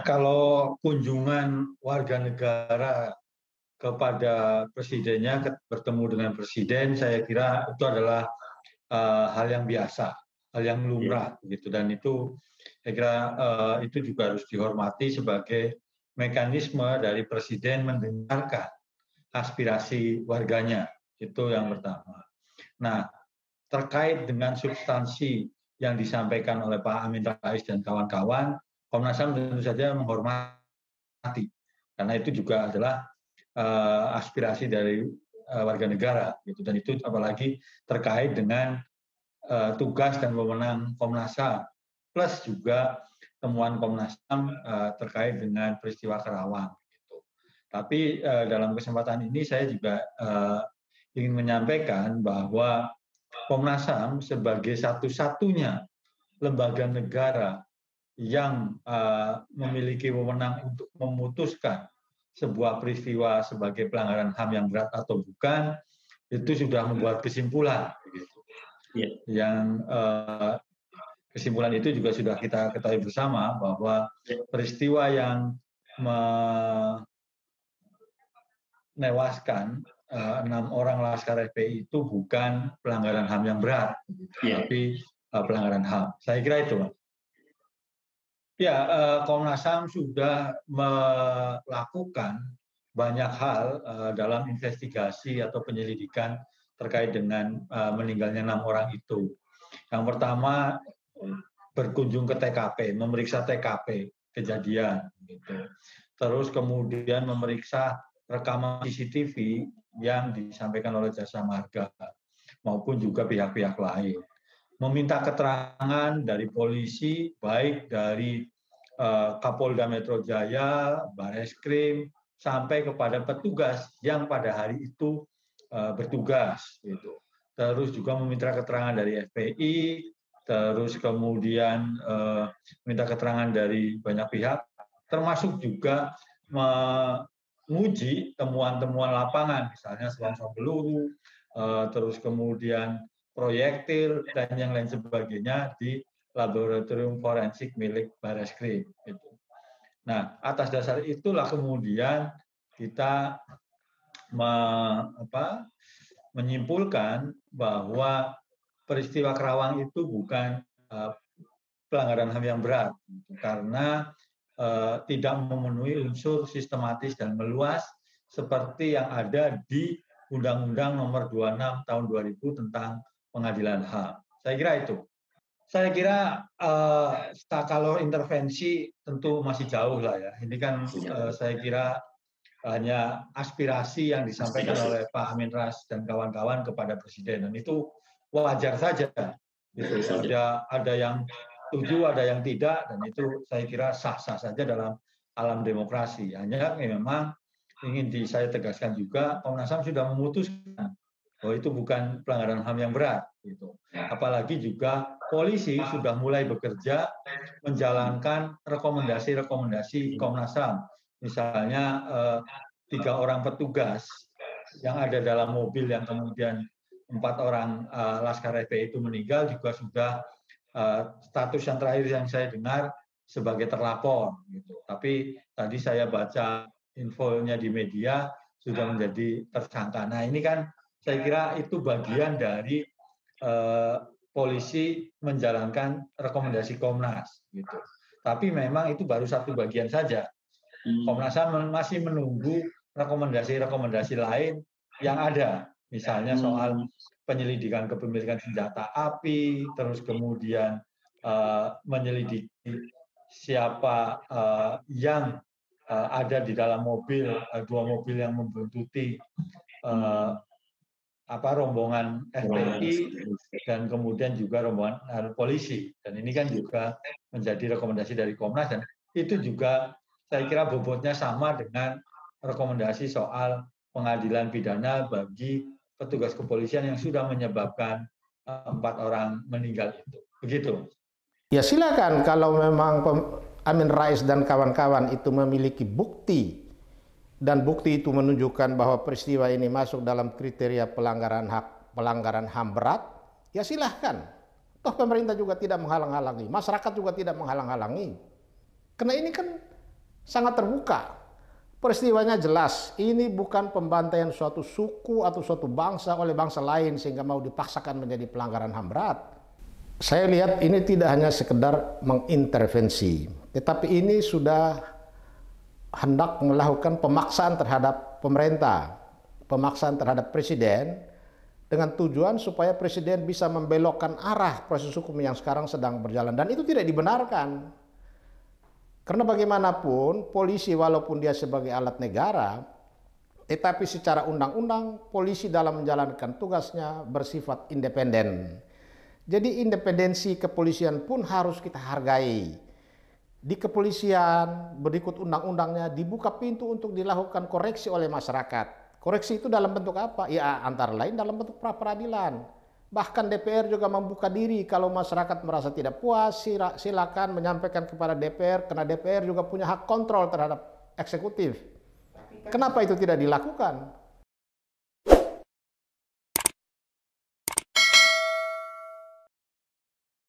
Kalau kunjungan warga negara kepada presidennya, bertemu dengan presiden, saya kira itu adalah hal yang biasa, hal yang lumrah, gitu. Dan itu saya kira itu juga harus dihormati sebagai mekanisme dari presiden mendengarkan aspirasi warganya. Itu yang pertama. Nah, terkait dengan substansi yang disampaikan oleh Pak Amin Rais dan kawan-kawan, Komnas HAM tentu saja menghormati, karena itu juga adalah aspirasi dari warga negara, gitu. Dan itu apalagi terkait dengan tugas dan wewenang Komnas HAM, plus juga temuan Komnas HAM terkait dengan peristiwa Kerawang. Gitu. Tapi dalam kesempatan ini saya juga ingin menyampaikan bahwa Komnas HAM sebagai satu-satunya lembaga negara yang memiliki wewenang untuk memutuskan sebuah peristiwa sebagai pelanggaran HAM yang berat atau bukan, itu sudah membuat kesimpulan. Gitu. Yang kesimpulan itu juga sudah kita ketahui bersama bahwa peristiwa yang menewaskan 6 orang Laskar FPI itu bukan pelanggaran HAM yang berat, tapi pelanggaran HAM. Saya kira itu, Mas. Ya, Komnas HAM sudah melakukan banyak hal dalam investigasi atau penyelidikan terkait dengan meninggalnya 6 orang itu. Yang pertama, berkunjung ke TKP, memeriksa TKP kejadian. Gitu. Terus kemudian memeriksa rekaman CCTV yang disampaikan oleh Jasa Marga maupun juga pihak-pihak lain. Meminta keterangan dari polisi, baik dari Kapolda Metro Jaya, Bareskrim, sampai kepada petugas yang pada hari itu bertugas. Gitu. Terus juga meminta keterangan dari FPI, terus kemudian minta keterangan dari banyak pihak, termasuk juga menguji temuan-temuan lapangan, misalnya selongsong peluru, terus kemudian proyektil dan yang lain sebagainya di laboratorium forensik milik Bareskrim. Gitu. Nah, atas dasar itulah kemudian kita menyimpulkan bahwa peristiwa Kerawang itu bukan pelanggaran HAM yang berat, karena tidak memenuhi unsur sistematis dan meluas seperti yang ada di Undang-Undang Nomor 26 Tahun 2000 tentang Pengadilan HAM. Saya kira itu. Saya kira kalau intervensi tentu masih jauh lah ya. Ini kan saya kira hanya aspirasi yang disampaikan oleh Pak Amin Rais dan kawan-kawan kepada Presiden, dan itu wajar saja. Gitu. Ada yang setuju, ada yang tidak, dan itu saya kira sah-sah saja dalam alam demokrasi. Hanya memang ingin saya tegaskan juga, Komnas HAM sudah memutuskan bahwa itu bukan pelanggaran HAM yang berat. Gitu. Apalagi juga polisi sudah mulai bekerja menjalankan rekomendasi-rekomendasi Komnas HAM. Misalnya 3 orang petugas yang ada dalam mobil yang kemudian 4 orang Laskar FPI itu meninggal juga sudah status yang terakhir yang saya dengar sebagai terlapor. Gitu. Tapi tadi saya baca infonya di media sudah menjadi tersangka. Nah ini kan saya kira itu bagian dari polisi menjalankan rekomendasi Komnas. Gitu. Tapi memang itu baru satu bagian saja. Komnas HAM masih menunggu rekomendasi-rekomendasi lain yang ada. Misalnya soal penyelidikan kepemilikan senjata api, terus kemudian menyelidiki siapa yang ada di dalam mobil, 2 mobil yang membuntuti rombongan FPI dan kemudian juga rombongan polisi. Dan ini kan juga menjadi rekomendasi dari Komnas, dan itu juga saya kira bobotnya sama dengan rekomendasi soal pengadilan pidana bagi petugas kepolisian yang sudah menyebabkan 4 orang meninggal itu. Begitu. Ya silakan, kalau memang Amin Rais dan kawan-kawan itu memiliki bukti, dan bukti itu menunjukkan bahwa peristiwa ini masuk dalam kriteria pelanggaran HAM berat, ya silahkan. Toh pemerintah juga tidak menghalang-halangi, masyarakat juga tidak menghalang-halangi. Karena ini kan sangat terbuka. Peristiwanya jelas, ini bukan pembantaian suatu suku atau suatu bangsa oleh bangsa lain sehingga mau dipaksakan menjadi pelanggaran HAM berat. Saya lihat ini tidak hanya sekedar mengintervensi, tetapi ini sudah hendak melakukan pemaksaan terhadap pemerintah, pemaksaan terhadap presiden, dengan tujuan supaya presiden bisa membelokkan arah proses hukum yang sekarang sedang berjalan. Dan itu tidak dibenarkan. Karena bagaimanapun polisi walaupun dia sebagai alat negara, tetapi secara undang-undang polisi dalam menjalankan tugasnya bersifat independen. Jadi independensi kepolisian pun harus kita hargai. Di kepolisian berikut undang-undangnya dibuka pintu untuk dilakukan koreksi oleh masyarakat. Koreksi itu dalam bentuk apa? Ya antara lain dalam bentuk pra-peradilan. Bahkan DPR juga membuka diri kalau masyarakat merasa tidak puas, silakan menyampaikan kepada DPR, karena DPR juga punya hak kontrol terhadap eksekutif. Kenapa itu tidak dilakukan?